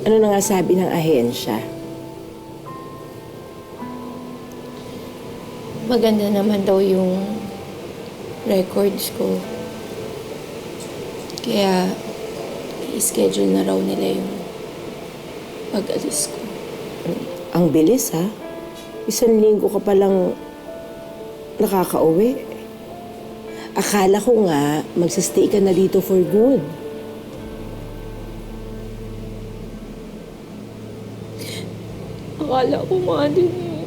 Ano na nga sabi ng ahensya? Maganda naman daw yung records ko. Kaya, i-schedule na raw nila yung pag-alis ko. Ang bilis, ha? 1 linggo ka palang nakakauwi. Akala ko nga, magsastay ka na dito for good. Akala ko nga din eh.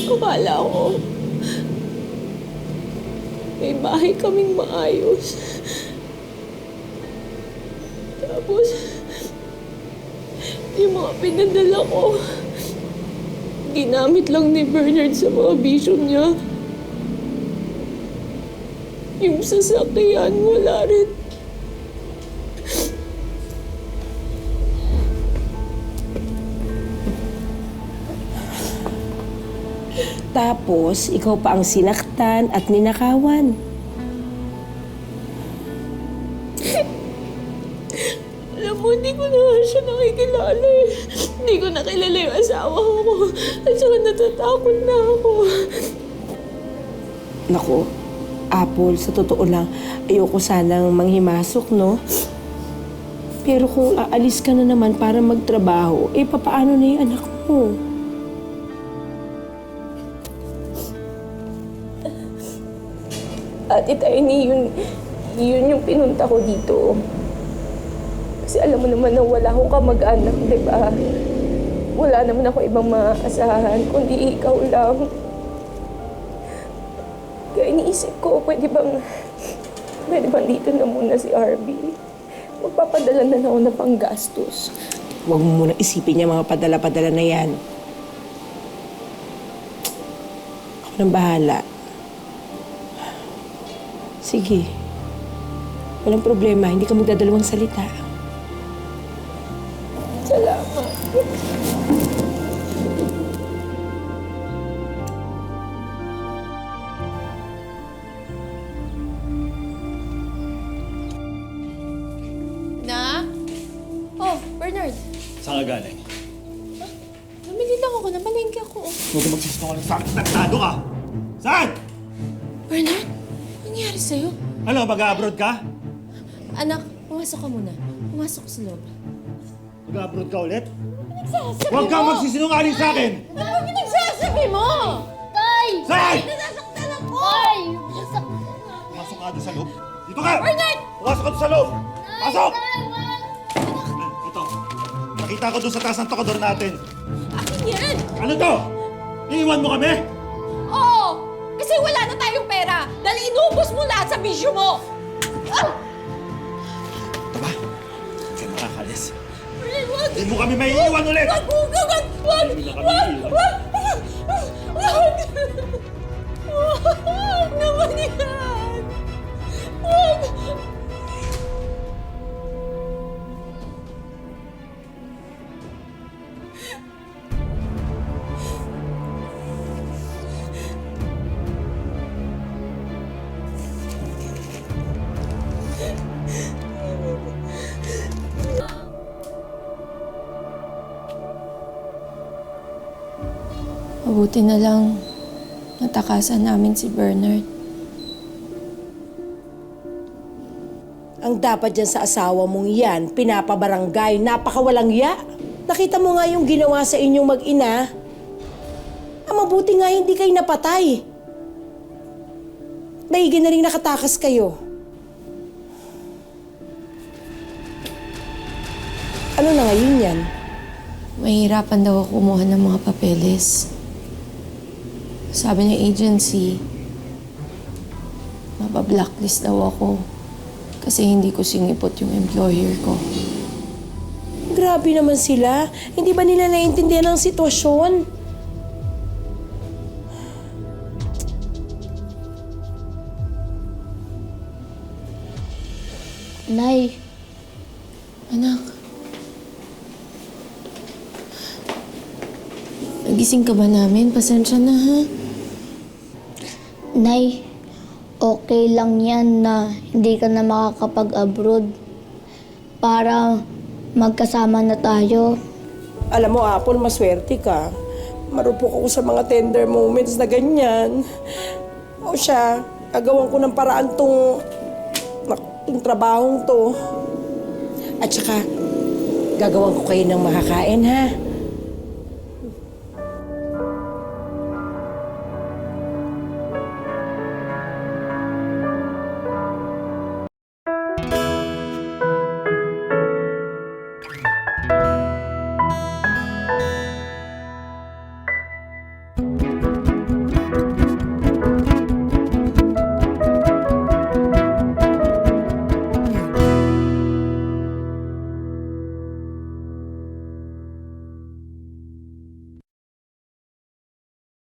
Akala ko may bahay kaming maayos. Tapos, yung mga pinadala ko, ginamit lang ni Bernard sa mga bisyo niya. Yung sasakyan, wala rin. Tapos, ikaw pa ang sinaktan at ninakawan. Alam mo, hindi ko na nga siya nakikilala eh. Hindi ko nakilala yung asawa ko. At saka natatakot na ako. Naku, Apple, sa totoo lang, ayoko sanang manghimasok, no? Pero kung aalis ka na naman para magtrabaho, eh, papaano na yung anak mo? Ate Tiny, yun yung pinunta ko dito. Kasi alam mo naman na wala akong kamag-anak, di ba? Wala naman ako ibang maasahan, kundi ikaw lang. Kaya iniisip ko, pwede bang dito na muna si RB? Magpapadala na ako ng panggastos. Huwag mo muna isipin yung mga padala-padala na yan. Ako nang bahala. Sige. Walang problema, hindi ka magdadalawang salita. Salamat. Na? Oh, Bernard. Saan ka galing? Namili lang ako. Namalengke ako. Huwag ka magsisinungaling sa akin. Taktado ka! Saan? Bernard? Nangyari sa'yo? Ano, mag-abroad ka? Anak, pumasok ka muna. Pumasok ka sa loob. Mag-abroad ka ulit? Pinagsasabi Huwag kang magsisinungaling sa akin! Ano ba pinagsasabi mo? Tay! Saan? Nasasaktan ako! Tay! Pumasok ka doon sa loob. Dito ka! Bernard! Pumasok ka doon sa loob! Pasok! Tay! Ito. Nakita ko doon sa taas ng tokador natin. Akin yan! Ano to? Iiwan mo kami? Oo! Kasi wala na tayong pera dahil inubos mo lahat sa bisyo mo! Ah! Ito ba? Huwag kayo makakalis. Bernard, wag! Hindi mo kami may iiwan ulit! Wag! Wag! Wag! Wag! Hindi na kami Wag! iiwan. Wag! Wag! Wag naman yan! Wag! Mabuti na lang natakasan namin si Bernard. Ang dapat dyan sa asawa mong yan, pinapabarangay, napakawalang ya. Nakita mo nga yung ginawa sa inyong mag-ina. Ang mabuti nga hindi kayo napatay. Maigi na rin nakatakas kayo. Ano na ngayon yan? Mahirapan daw ako kumuha ng mga papeles. Sabi ng agency, mapablacklist daw ako kasi hindi ko sinipot yung employer ko. Grabe naman sila. Hindi ba nila naiintindihan ang sitwasyon? Nay, Anak, nagising ka ba namin? Pasensya na, ha? Nay, okay lang yan na hindi ka na makakapag-abroad para magkasama na tayo. Alam mo, Apple, maswerte ka. Marupok ako sa mga tender moments na ganyan. O siya, gagawan ko ng paraan tong trabahong to. At saka, gagawan ko kayo ng makakain, ha?